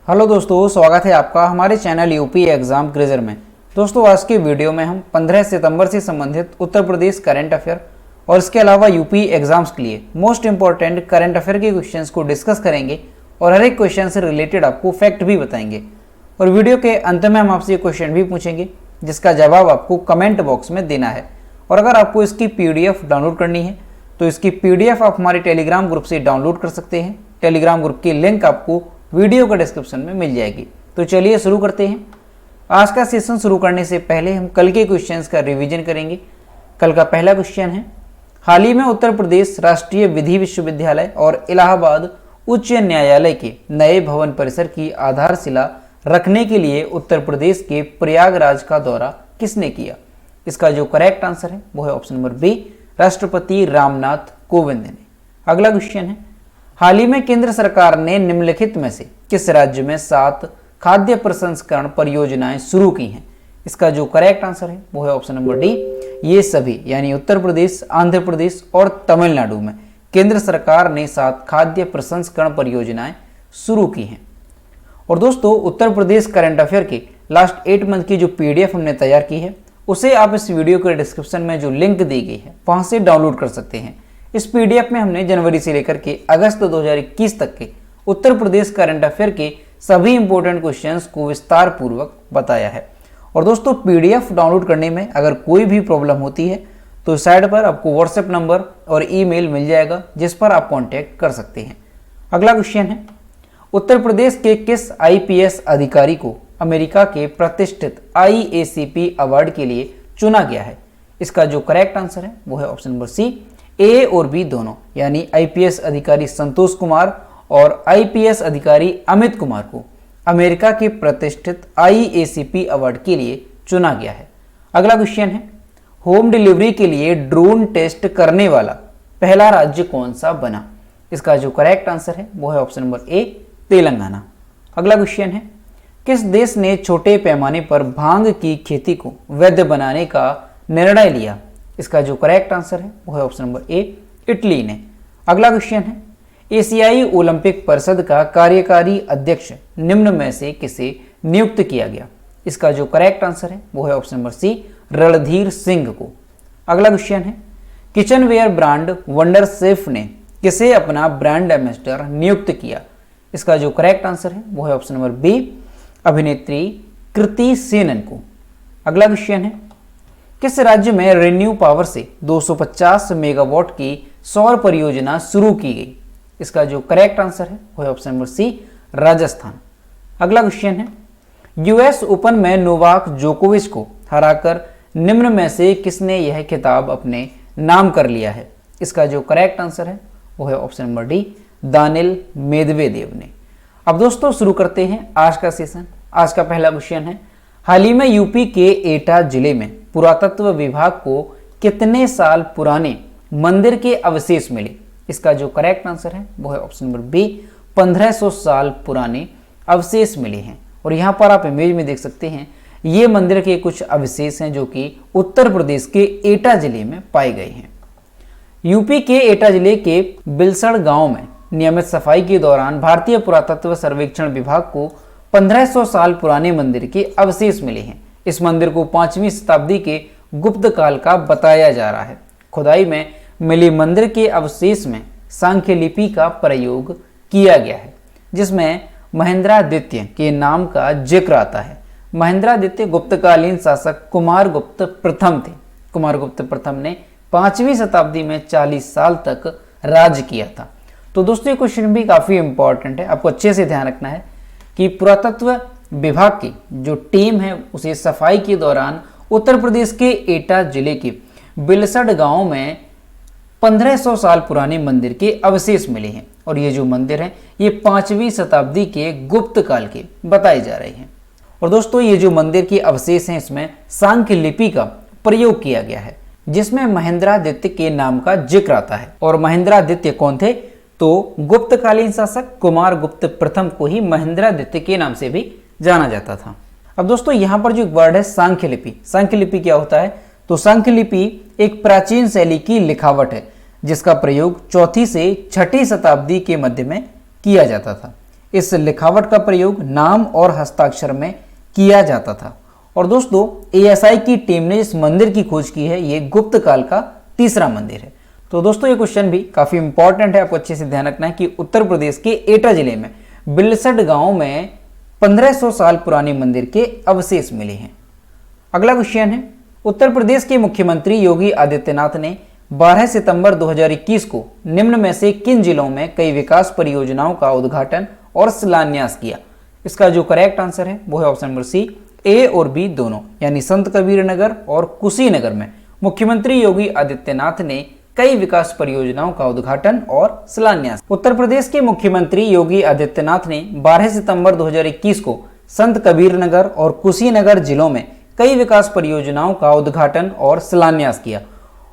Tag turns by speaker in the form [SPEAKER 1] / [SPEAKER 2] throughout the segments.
[SPEAKER 1] Hello दोस्तों, स्वागत है आपका हमारे चैनल यूपी एग्जाम क्विज़र में। दोस्तों आज के वीडियो में हम 15 सितंबर से संबंधित उत्तर प्रदेश करंट अफेयर और इसके अलावा यूपी एग्जाम्स के लिए मोस्ट इंपॉर्टेंट करंट अफेयर के क्वेश्चंस को डिस्कस करेंगे और हर एक क्वेश्चन से रिलेटेड आपको फैक्ट भी बताएंगे। और वीडियो के अंत में हम आपसे क्वेश्चन भी पूछेंगे जिसका जवाब आपको कमेंट बॉक्स में देना है। और अगर आपको इसकी PDF डाउनलोड करनी है तो इसकी PDF आप हमारे टेलीग्राम ग्रुप से डाउनलोड कर सकते हैं। टेलीग्राम ग्रुप की लिंक आपको वीडियो का डिस्क्रिप्शन में मिल जाएगी। तो चलिए शुरू करते हैं। आज का सेशन शुरू करने से पहले हम कल के क्वेश्चंस का रिवीजन करेंगे। कल का पहला क्वेश्चन है, हाल ही में उत्तर प्रदेश राष्ट्रीय विधि विश्वविद्यालय और इलाहाबाद उच्च न्यायालय के नए भवन परिसर की आधारशिला रखने के लिए उत्तर प्रदेश के प्रयागराज का दौरा किसने किया? इसका जो करेक्ट आंसर है वो है ऑप्शन नंबर बी, राष्ट्रपति रामनाथ कोविंद ने। अगला क्वेश्चन है, हाल ही में केंद्र सरकार ने निम्नलिखित में से किस राज्य में 7 खाद्य प्रसंस्करण परियोजनाएं शुरू की हैं? इसका जो करेक्ट आंसर है वो है ऑप्शन नंबर डी, ये सभी यानी उत्तर प्रदेश, आंध्र प्रदेश और तमिलनाडु में केंद्र सरकार ने 7 खाद्य प्रसंस्करण परियोजनाएं शुरू की हैं। और दोस्तों उत्तर प्रदेश करंट अफेयर के लास्ट 8 मंथ की जो PDF हमने तैयार की है उसे आप इस वीडियो के डिस्क्रिप्शन में जो लिंक दी गई है वहां से डाउनलोड कर सकते हैं। इस PDF में हमने जनवरी से लेकर के अगस्त 2021 तक के उत्तर प्रदेश करंट अफेयर के सभी इंपॉर्टेंट क्वेश्चंस को विस्तार पूर्वक बताया है। और दोस्तों PDF डाउनलोड करने में अगर कोई भी प्रॉब्लम होती है तो साइड पर आपको WhatsApp नंबर और ईमेल मिल जाएगा जिस पर आप कॉन्टैक्ट कर सकते हैं। अगला क्वेश्चन है, उत्तर प्रदेश के किस IPS अधिकारी को अमेरिका के प्रतिष्ठित IACP अवार्ड के लिए चुना गया है? इसका जो करेक्ट आंसर है वो है ऑप्शन नंबर सी, A और B दोनों यानी IPS अधिकारी संतोष कुमार और IPS अधिकारी अमित कुमार को अमेरिका के प्रतिष्ठित IACP अवार्ड के लिए चुना गया है। अगला क्वेश्चन है, होम डिलीवरी के लिए ड्रोन टेस्ट करने वाला पहला राज्य कौन सा बना? इसका जो करेक्ट आंसर है वो है ऑप्शन नंबर ए, तेलंगाना। अगला क्वेश्चन है, किस देश ने छोटे पैमाने पर भांग की खेती को वैध बनाने का निर्णय लिया? इसका जो करेक्ट आंसर है वो है ऑप्शन नंबर ए, इटली ने। अगला क्वेश्चन है, एशियाई ओलंपिक परिषद का कार्यकारी अध्यक्ष निम्न में से किसे नियुक्त किया गया? इसका जो करेक्ट आंसर है वो है option number C, Randhir Singh को। अगला क्वेश्चन है, किचनवेयर ब्रांड वंडर सेफ ने किसे अपना ब्रांड एम्बेसडर नियुक्त किया? इसका जो करेक्ट आंसर है वो है ऑप्शन नंबर बी, अभिनेत्री कृति सेनन को। अगला क्वेश्चन है, किस राज्य में रिन्यू पावर से 250 मेगावाट की सौर परियोजना शुरू की गई? इसका जो करेक्ट आंसर है वो है ऑप्शन नंबर सी, राजस्थान। अगला क्वेश्चन है, US ओपन में नोवाक जोकोविच को हराकर निम्न में से किसने यह खिताब अपने नाम कर लिया है? इसका जो करेक्ट आंसर है वो है option number D, Daniil Medvedev ने। अब दोस्तों शुरू करते हैं आज का सेशन। आज का पहला क्वेश्चन है, हाल ही में यूपी के एटा जिले में पुरातत्व विभाग को कितने साल पुराने मंदिर के अवशेष मिले? इसका जो करेक्ट आंसर है वो है ऑप्शन नंबर बी, 1500 साल पुराने अवशेष मिले हैं। और यहाँ पर आप इमेज में देख सकते हैं ये मंदिर के कुछ अवशेष हैं जो कि उत्तर प्रदेश के एटा जिले में पाए गए हैं। यूपी के एटा जिले के बिलसड़ गांव में नियमित सफाई के दौरान भारतीय पुरातत्व सर्वेक्षण विभाग को 1500 साल पुराने मंदिर के अवशेष मिले हैं। इस मंदिर को 5वीं शताब्दी के गुप्त काल का बताया जा रहा है। खुदाई में मिली मंदिर के अवशेष में सांख्य लिपि का प्रयोग किया गया है जिसमें महेंद्रादित्य के नाम का जिक्र आता है। महेंद्रादित्य गुप्तकालीन शासक कुमारगुप्त प्रथम थे। कुमारगुप्त प्रथम ने 5वीं शताब्दी में 40 साल तक राज किया था। तो दोस्तों ये क्वेश्चन भी काफ़ी इंपॉर्टेंट है, आपको अच्छे से ध्यान रखना है कि पुरातत्व विभाग की जो टीम है उसे सफाई के दौरान उत्तर प्रदेश के एटा जिले के बिलसड़ गांव में 1500 साल पुराने मंदिर के अवशेष मिले हैं। और ये जो मंदिर हैं ये 5वीं शताब्दी के गुप्त काल के बताए जा रहे हैं। और दोस्तों ये जो मंदिर के अवशेष हैं इसमें सांख्य लिपि का प्रयोग किया गया है जिसमें महेंद्रादित्य के नाम का जिक्र आता है। और महेंद्रादित्य कौन थे? तो गुप्तकालीन शासक कुमारगुप्त प्रथम को ही महेंद्रादित्य के नाम से भी जाना जाता था। अब दोस्तों यहाँ पर जो एक वर्ड है सांख्य लिपि, सांख्य लिपि क्या होता है? तो सांख्य लिपि एक प्राचीन शैली की लिखावट है जिसका प्रयोग 4वीं से 6वीं शताब्दी के मध्य में किया जाता था। इस लिखावट का प्रयोग नाम और हस्ताक्षर में किया जाता था। और दोस्तों एएसआई की टीम ने इस मंदिर की खोज की है, ये गुप्त काल का तीसरा मंदिर है। तो दोस्तों ये क्वेश्चन भी काफी इंपॉर्टेंट है, आपको अच्छे से ध्यान रखना है कि उत्तर प्रदेश के एटा जिले में बिलसट गांव में 1500 साल पुराने मंदिर के अवशेष मिले हैं। अगला क्वेश्चन है, उत्तर प्रदेश के मुख्यमंत्री योगी आदित्यनाथ ने 12 सितंबर 2021 को निम्न में से किन जिलों में कई विकास परियोजनाओं का उद्घाटन और शिलान्यास किया? इसका जो करेक्ट आंसर है वो है ऑप्शन नंबर सी, ए और बी दोनों, यानी संत कबीर नगर और कुशीनगर में मुख्यमंत्री योगी आदित्यनाथ ने कई विकास परियोजनाओं का उद्घाटन और शिलान्यास। उत्तर प्रदेश के मुख्यमंत्री योगी आदित्यनाथ ने 12 सितंबर 2021 को संत कबीर नगर और कुशीनगर जिलों में कई विकास परियोजनाओं का उद्घाटन और शिलान्यास किया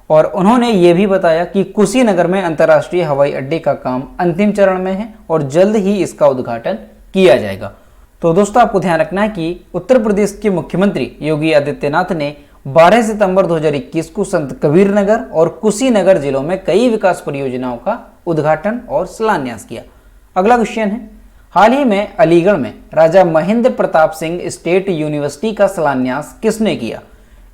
[SPEAKER 1] और उन्होंने ये भी बताया कि कुशीनगर में अंतर्राष्ट्रीय हवाई अड्डे का काम अंतिम चरण में है और जल्द ही इसका उद्घाटन किया जाएगा। तो दोस्तों आपको ध्यान रखना है कि उत्तर प्रदेश के मुख्यमंत्री योगी आदित्यनाथ ने 12 सितंबर 2021 को संत कबीर नगर और कुशीनगर जिलों में कई विकास परियोजनाओं का उद्घाटन और शिलान्यास किया। अगला क्वेश्चन है, हाल ही में अलीगढ़ में राजा महेंद्र प्रताप सिंह स्टेट यूनिवर्सिटी का शिलान्यास किसने किया?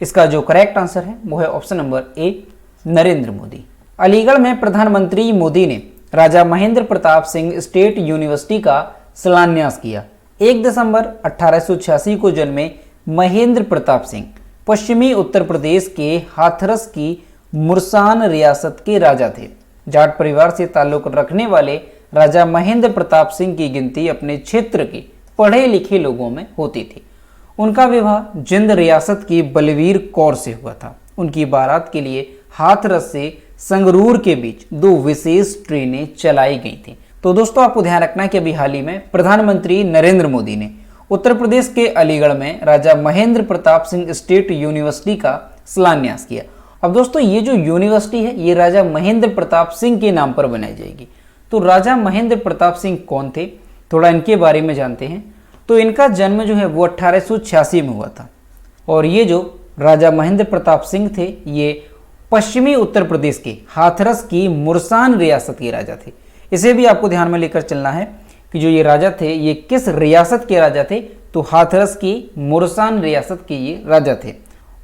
[SPEAKER 1] इसका जो करेक्ट आंसर है वो है ऑप्शन नंबर ए, नरेंद्र मोदी। अलीगढ़ में प्रधानमंत्री मोदी ने राजा महेंद्र प्रताप सिंह स्टेट यूनिवर्सिटी का शिलान्यास किया। 1 दिसंबर 1886 को जन्मे महेंद्र प्रताप सिंह पश्चिमी उत्तर प्रदेश के हाथरस की मुरसान रियासत के राजा थे। जाट परिवार से ताल्लुक रखने वाले राजा महेंद्र प्रताप सिंह की गिनती अपने क्षेत्र के पढ़े लिखे लोगों में होती थी। उनका विवाह जिंद रियासत की बलवीर कौर से हुआ था। उनकी बारात के लिए हाथरस से संगरूर के बीच 2 विशेष ट्रेनें चलाई गई थी। तो दोस्तों आपको ध्यान रखना है कि अभी हाल ही में प्रधानमंत्री नरेंद्र मोदी ने उत्तर प्रदेश के अलीगढ़ में राजा महेंद्र प्रताप सिंह स्टेट यूनिवर्सिटी का शिलान्यास किया। अब दोस्तों ये जो यूनिवर्सिटी है ये राजा महेंद्र प्रताप सिंह के नाम पर बनाई जाएगी। तो राजा महेंद्र प्रताप सिंह कौन थे, थोड़ा इनके बारे में जानते हैं। तो इनका जन्म जो है वो 1886 में हुआ था और ये जो राजा महेंद्र प्रताप सिंह थे ये पश्चिमी उत्तर प्रदेश के हाथरस की मुरसान रियासत के राजा थे। इसे भी आपको ध्यान में लेकर चलना है कि जो ये राजा थे ये किस रियासत के राजा थे, तो हाथरस की मुरसान रियासत के ये राजा थे।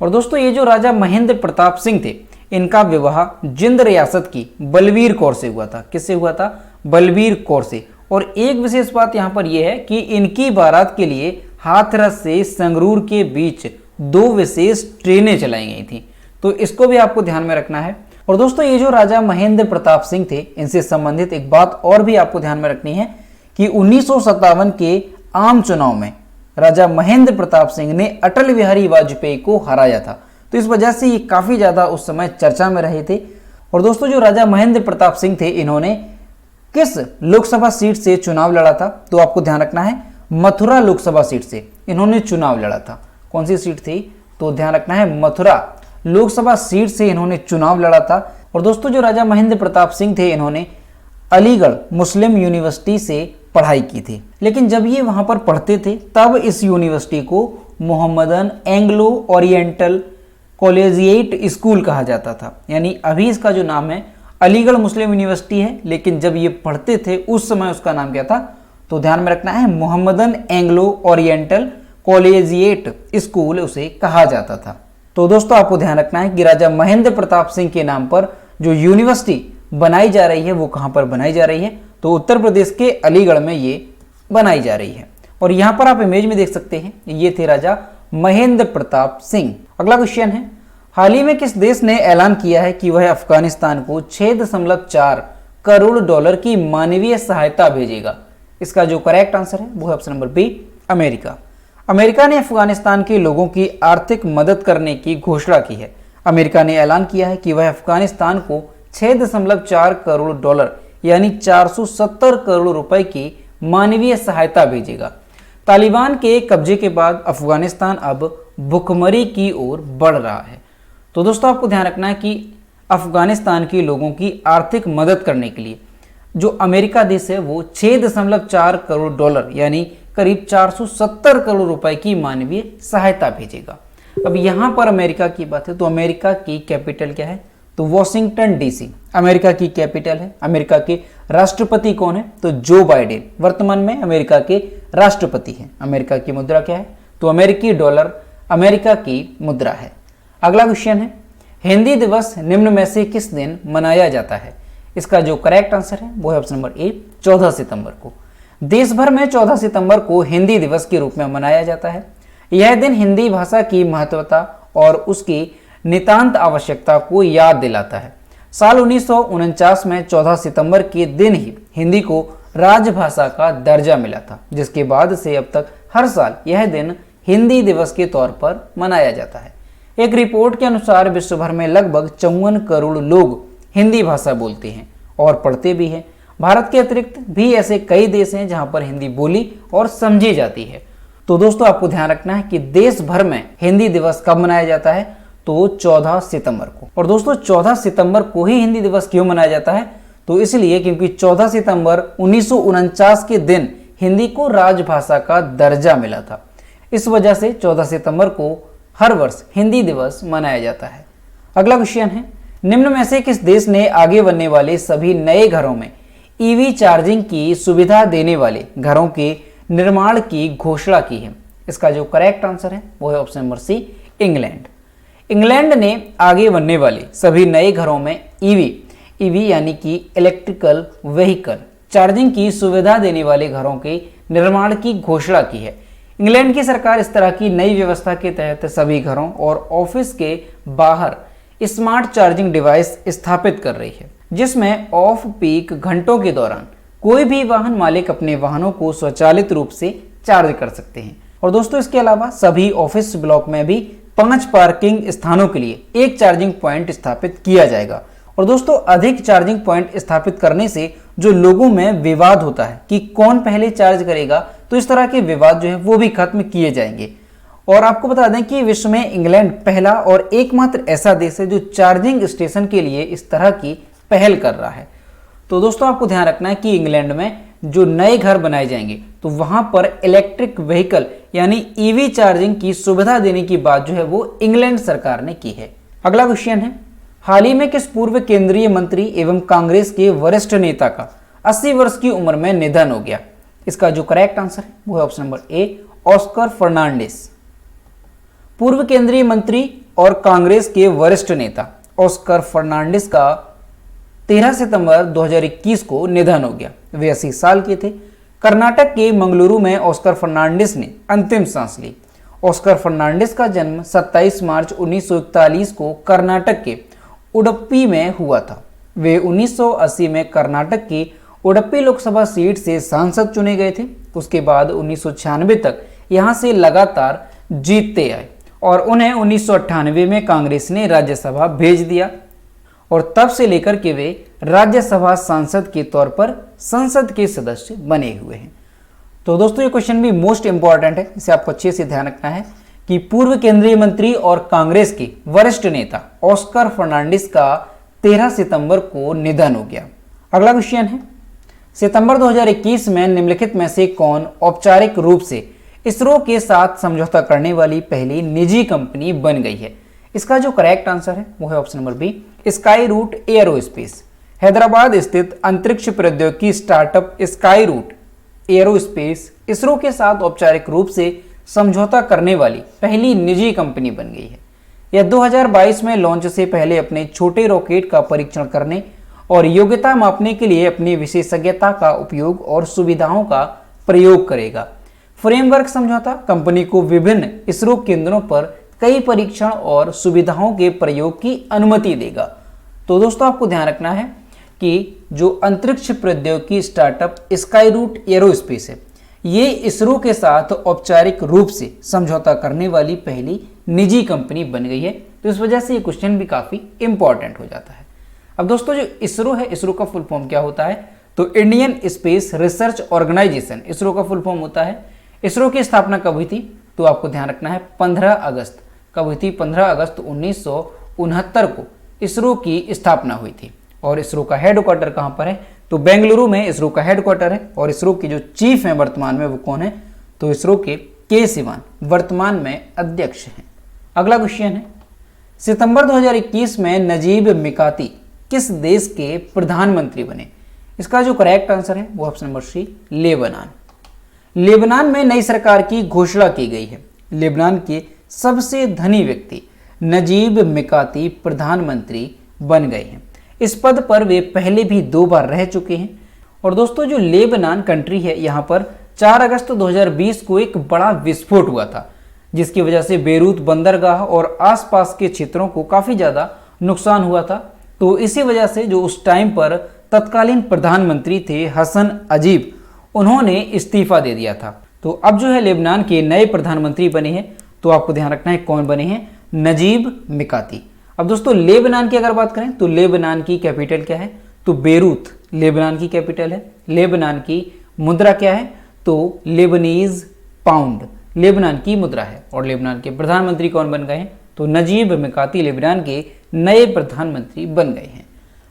[SPEAKER 1] और दोस्तों ये जो राजा महेंद्र प्रताप सिंह थे इनका विवाह जिंद रियासत की बलवीर कौर से हुआ था। किससे हुआ था? बलवीर कौर से। और एक विशेष बात यहाँ पर यह है कि इनकी बारात के लिए हाथरस से संगरूर के बीच 2 विशेष ट्रेनें चलाई गई थी। तो इसको भी आपको ध्यान में रखना है। और दोस्तों ये जो राजा महेंद्र प्रताप सिंह थे इनसे संबंधित एक बात और भी आपको ध्यान में रखनी है कि 1957 के आम चुनाव में राजा महेंद्र प्रताप सिंह ने अटल बिहारी वाजपेयी को हराया था। तो इस वजह से ये काफी ज्यादा उस समय चर्चा में रहे थे। और दोस्तों जो राजा महेंद्र प्रताप सिंह थे इन्होंने किस लोकसभा सीट से चुनाव लड़ा था? तो आपको ध्यान रखना है मथुरा लोकसभा सीट से इन्होंने चुनाव लड़ा था। कौन सी सीट थी? तो ध्यान रखना है मथुरा लोकसभा सीट से इन्होंने चुनाव लड़ा था। और दोस्तों जो राजा महेंद्र प्रताप सिंह थे इन्होंने अलीगढ़ मुस्लिम यूनिवर्सिटी से पढ़ाई की थी, लेकिन जब ये वहां पर पढ़ते थे तब इस यूनिवर्सिटी को Mohammedan Anglo oriental collegiate school कहा जाता था। यानी अभी इसका जो नाम है अलीगढ़ मुस्लिम यूनिवर्सिटी है, लेकिन जब ये पढ़ते थे उस समय उसका नाम क्या था? तो ध्यान में रखना है Mohammedan Anglo oriental collegiate school उसे कहा जाता था। तो दोस्तों आपको ध्यान रखना है कि राजा महेंद्र प्रताप सिंह के नाम पर जो यूनिवर्सिटी बनाई जा रही है वो कहां पर बनाई जा रही है? तो उत्तर प्रदेश के अलीगढ़ में ये बनाई जा रही है। और यहां पर आप इमेज में देख सकते हैं ये थे राजा महेंद्र प्रताप सिंह। अगला क्वेश्चन है, हाल ही में किस देश ने ऐलान किया है कि वह अफगानिस्तान को 6.4 करोड़ डॉलर की मानवीय सहायता भेजेगा? इसका जो करेक्ट आंसर है वो है option number B, America. America ने अफगानिस्तान के लोगों की आर्थिक मदद करने की घोषणा की है। अमेरिका ने ऐलान किया है कि वह अफगानिस्तान को 6.4 करोड़ डॉलर यानी 470 करोड़ रुपए की मानवीय सहायता भेजेगा। तालिबान के कब्जे के बाद अफगानिस्तान अब भुखमरी की ओर बढ़ रहा है। तो दोस्तों आपको ध्यान रखना है कि अफगानिस्तान के लोगों की आर्थिक मदद करने के लिए जो अमेरिका देश है वो 6.4 करोड़ डॉलर यानी करीब 470 करोड़ रुपए की मानवीय सहायता भेजेगा। अब यहां पर अमेरिका की बात है तो अमेरिका की कैपिटल क्या है? तो वॉशिंगटन डीसी अमेरिका की कैपिटल है। अमेरिका के राष्ट्रपति कौन है? तो जो बाइडेन वर्तमान में अमेरिका के राष्ट्रपति हैं। अमेरिका की मुद्रा क्या है? तो अमेरिकी डॉलर अमेरिका की मुद्रा है। अगला क्वेश्चन है, हिंदी दिवस निम्न में से किस दिन मनाया जाता है? इसका जो करेक्ट आंसर है वो है ऑप्शन नंबर ए, 14 सितंबर को। देश भर में 14 सितंबर को हिंदी दिवस के रूप में मनाया जाता है। यह दिन हिंदी भाषा की महत्वता और उसकी नितांत आवश्यकता को याद दिलाता है। साल 1949 में 14 सितंबर के दिन ही हिंदी को राजभाषा का दर्जा मिला था, जिसके बाद से अब तक हर साल यह दिन हिंदी दिवस के तौर पर मनाया जाता है। एक रिपोर्ट के अनुसार विश्व भर में लगभग 54 करोड़ लोग हिंदी भाषा बोलते हैं और पढ़ते भी हैं। भारत के अतिरिक्त भी ऐसे कई देश हैं जहां पर हिंदी बोली और समझी जाती है। तो दोस्तों आपको ध्यान रखना है कि देश भर में हिंदी दिवस कब मनाया जाता है? तो 14 सितंबर को। और दोस्तों 14 सितंबर को ही हिंदी दिवस क्यों मनाया जाता है? तो इसलिए क्योंकि 14 सितंबर 1949 के दिन हिंदी को राजभाषा का दर्जा मिला था। इस वजह से 14 सितंबर को हर वर्ष हिंदी दिवस मनाया जाता है। अगला क्वेश्चन है, निम्न में से किस देश ने आगे बनने वाले सभी नए घरों में ईवी चार्जिंग की सुविधा देने वाले घरों के निर्माण की घोषणा की है? इसका जो करेक्ट आंसर है वो है option number C, England. England ने आगे बनने वाले सभी नए घरों में ईवी यानी कि इलेक्ट्रिकल व्हीकल चार्जिंग की सुविधा देने वाले घरों के निर्माण की घोषणा की है। इंग्लैंड की सरकार इस तरह की नई व्यवस्था के तहत सभी घरों और ऑफिस के बाहर स्मार्ट चार्जिंग डिवाइस स्थापित कर रही है, जिसमें ऑफ पीक घंटों के दौरान कोई भी वाहन मालिक अपने वाहनों को स्वचालित रूप से चार्ज कर सकते हैं। और दोस्तों इसके अलावा सभी ऑफिस ब्लॉक में भी 5 पार्किंग स्थानों के लिए एक चार्जिंग पॉइंट स्थापित किया जाएगा। और दोस्तों अधिक चार्जिंग पॉइंट स्थापित करने से जो लोगों में विवाद होता है कि कौन पहले चार्ज करेगा, तो इस तरह के विवाद जो है वो भी खत्म किए जाएंगे। और आपको बता दें कि विश्व में इंग्लैंड पहला और एकमात्र ऐसा देश है जो चार्जिंग स्टेशन के लिए इस तरह की पहल कर रहा है। तो दोस्तों आपको ध्यान रखना है कि इंग्लैंड में जो नए घर बनाए जाएंगे तो वहां पर इलेक्ट्रिक व्हीकल यानी ईवी चार्जिंग की सुविधा देने की बात जो है वो इंग्लैंड सरकार ने की है। अगला क्वेश्चन है, हाल ही में किस पूर्व केंद्रीय मंत्री एवं कांग्रेस के वरिष्ठ नेता का 80 वर्ष की उम्र में निधन हो गया? इसका जो करेक्ट आंसर है वो है option number A, Oscar Fernandes. पूर्व केंद्रीय मंत्री और कांग्रेस के वरिष्ठ नेता ऑस्कर फर्नांडिस का 13 सितंबर 2021 को निधन हो गया। वे 80 साल के थे। कर्नाटक के मंगलुरु में ऑस्कर फर्नांडिस ने अंतिम सांस ली। ऑस्कर फर्नांडिस का जन्म 27 मार्च 1941 को कर्नाटक के उडुपी में हुआ था। वे 1980 में कर्नाटक की उडुपी लोकसभा सीट से सांसद चुने गए थे। उसके बाद 1996 तक यहां से लगातार जीतते आए और उन्हें 1998 में कांग्रेस ने राज्यसभा भेज दिया और तब से लेकर के वे राज्यसभा सांसद के तौर पर संसद के सदस्य बने हुए हैं। तो दोस्तों ये क्वेश्चन भी मोस्ट इंपॉर्टेंट है, इसे आपको अच्छे से ध्यान रखना है कि पूर्व केंद्रीय मंत्री और कांग्रेस के वरिष्ठ नेता ऑस्कर फर्नांडिस का 13 सितंबर को निधन हो गया। अगला क्वेश्चन है, सितंबर 2021 में निम्नलिखित में से कौन औपचारिक रूप से इसरो के साथ समझौता करने वाली पहली निजी कंपनी बन गई है? इसका जो करेक्ट आंसर है वो है option number B, Skyroot Aerospace. Hyderabad स्थित अंतरिक्ष प्रौद्योगिकी स्टार्टअप स्काई रूट एयरोस्पेस इसरो के साथ औपचारिक रूप से समझौता करने वाली पहली निजी कंपनी बन गई है। यह 2022 में लॉन्च से पहले अपने छोटे रॉकेट का परीक्षण करने और योग्यता मापने के लिए अपनी विशेषज्ञता का उपयोग और सुविधाओं का प्रयोग करेगा। फ्रेमवर्क समझौता कंपनी को विभिन्न इसरो केंद्रों पर कई परीक्षण और सुविधाओं के प्रयोग की अनुमति देगा। तो दोस्तों आपको ध्यान रखना है कि जो अंतरिक्ष प्रौद्योगिकी स्टार्टअप स्काई रूट एयरोस्पेस है, ये इसरो के साथ औपचारिक रूप से समझौता करने वाली पहली निजी कंपनी बन गई है। तो इस वजह से ये क्वेश्चन भी काफी इंपॉर्टेंट हो जाता है। अब दोस्तों जो इसरो है, इसरो का फुल फॉर्म क्या होता है? तो इंडियन स्पेस रिसर्च ऑर्गेनाइजेशन इसरो का फुल फॉर्म होता है। इसरो की स्थापना कब हुई थी? तो आपको ध्यान रखना है 15 अगस्त। कब हुई थी? 15 अगस्त 1969 को इसरो की स्थापना हुई थी। और इसरो का हेडक्वार्टर कहाँ पर है? तो बेंगलुरु में इसरो का हेडक्वार्टर है। और इसरो के जो चीफ हैं वर्तमान में वो कौन है? तो इसरो के सिवान वर्तमान में अध्यक्ष हैं। अगला क्वेश्चन है, सितंबर 2021 में नजीब मिकाती किस देश के प्रधानमंत्री बने? इसका जो करेक्ट आंसर है वो option number C, Lebanon. Lebanon में नई सरकार की घोषणा की गई है। लेबनान के सबसे धनी व्यक्ति नजीब मिकाती प्रधानमंत्री बन गए हैं। इस पद पर वे पहले भी 2 बार रह चुके हैं। और दोस्तों जो लेबनान कंट्री है, यहाँ पर 4 अगस्त 2020 को एक बड़ा विस्फोट हुआ था, जिसकी वजह से बेरूत बंदरगाह और आसपास के क्षेत्रों को काफ़ी ज़्यादा नुकसान हुआ था। तो इसी वजह से जो उस टाइम पर तत्कालीन प्रधानमंत्री थे हसन अजीब, उन्होंने इस्तीफा दे दिया था। तो अब जो है लेबनान के नए प्रधानमंत्री बने हैं। तो आपको ध्यान रखना है कौन बने हैं, नजीब मिकाती। अब दोस्तों लेबनान की अगर बात करें तो लेबनान की कैपिटल क्या है, तो बेरूत लेबनान की कैपिटल है। लेबनान की मुद्रा क्या है, तो लेबनीज पाउंड लेबनान की मुद्रा है। और लेबनान के प्रधानमंत्री कौन बन गए हैं, तो नजीब मिकाती लेबनान के नए प्रधानमंत्री बन गए हैं।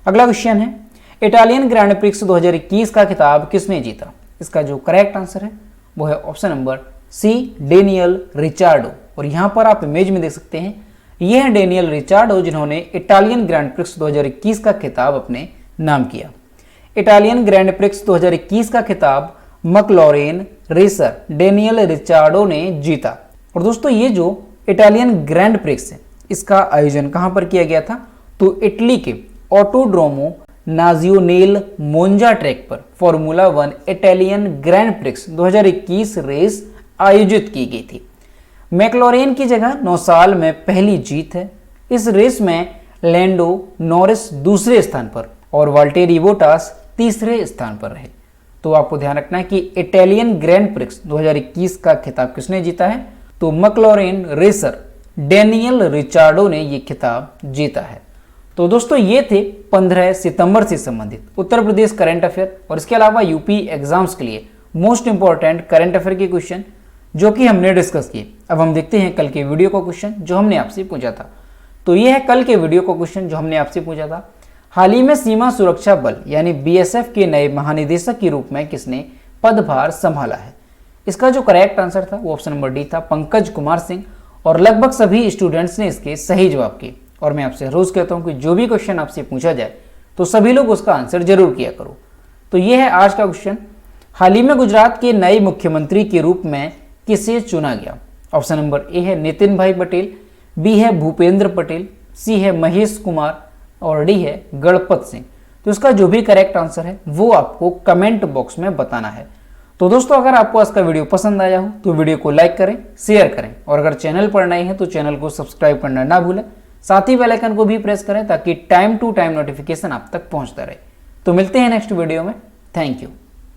[SPEAKER 1] अगला क्वेश्चन है, इटालियन ग्रैंड प्रिक्स 2021 का खिताब किसने जीता? इसका जो करेक्ट आंसर है वो है ऑप्शन नंबर सी, डेनियल रिचार्डो। और यहाँ पर आप इमेज में देख सकते हैं, यह है डेनियल रिचार्डो जिन्होंने इटालियन ग्रैंड प्रिक्स 2021 का खिताब अपने नाम किया। इटालियन ग्रैंड प्रिक्स 2021 का खिताब मकलॉरेन रेसर डेनियल रिचार्डो ने जीता। और दोस्तों ये जो इटालियन ग्रैंड प्रिक्स है, इसका आयोजन कहाँ पर किया गया था, तो इटली के ऑटोड्रोमो नाजियोनेल मोंजा ट्रैक पर formula 1 Italian grand prix 2021 race आयोजित की गई थी। मैक्लोरेन की जगह 9 साल में पहली जीत है। इस रेस में लैंडो नॉरिस दूसरे स्थान पर और वाल्टेरी बोटास तीसरे स्थान पर रहे। तो आपको ध्यान रखना है कि इटालियन ग्रैंड प्रिक्स 2021 का खिताब किसने जीता है, तो मैक्लोरेन रेसर डेनियल रिचार्डो ने यह खिताब जीता है। तो दोस्तों ये थे 15 सितंबर से संबंधित उत्तर प्रदेश करंट अफेयर और इसके अलावा यूपी एग्जाम्स के लिए मोस्ट इंपॉर्टेंट करंट अफेयर के क्वेश्चन जो कि हमने डिस्कस किए। अब हम देखते हैं कल के वीडियो का क्वेश्चन जो हमने आपसे पूछा था। तो ये है कल के वीडियो का क्वेश्चन जो हमने आपसे पूछा था, हाल ही में सीमा सुरक्षा बल यानी बीएसएफ के नए महानिदेशक के रूप में किसने पदभार संभाला है? इसका जो करेक्ट आंसर था वो ऑप्शन नंबर डी था, पंकज कुमार सिंह। और लगभग सभी स्टूडेंट्स ने इसके सही जवाब किए। और मैं आपसे रोज कहता हूं कि जो भी क्वेश्चन आपसे पूछा जाए तो सभी लोग उसका आंसर जरूर किया करो। तो ये है आज का क्वेश्चन, हाल ही में गुजरात के नए मुख्यमंत्री के रूप में किसे चुना गया? ऑप्शन नंबर ए है नितिन भाई पटेल, बी है भूपेंद्र पटेल, सी है महेश कुमार और डी है गणपत सिंह। तो इसका जो भी करेक्ट आंसर है वो आपको कमेंट बॉक्स में बताना है। तो दोस्तों अगर आपको आज का वीडियो पसंद आया हो तो वीडियो को लाइक करें, शेयर करें और अगर चैनल पर नए हैं तो चैनल को सब्सक्राइब करना ना भूलें। साथ ही बेल आइकन को भी प्रेस करें ताकि टाइम टू टाइम नोटिफिकेशन आप तक पहुंचता रहे। तो मिलते हैं नेक्स्ट वीडियो में। Thank you.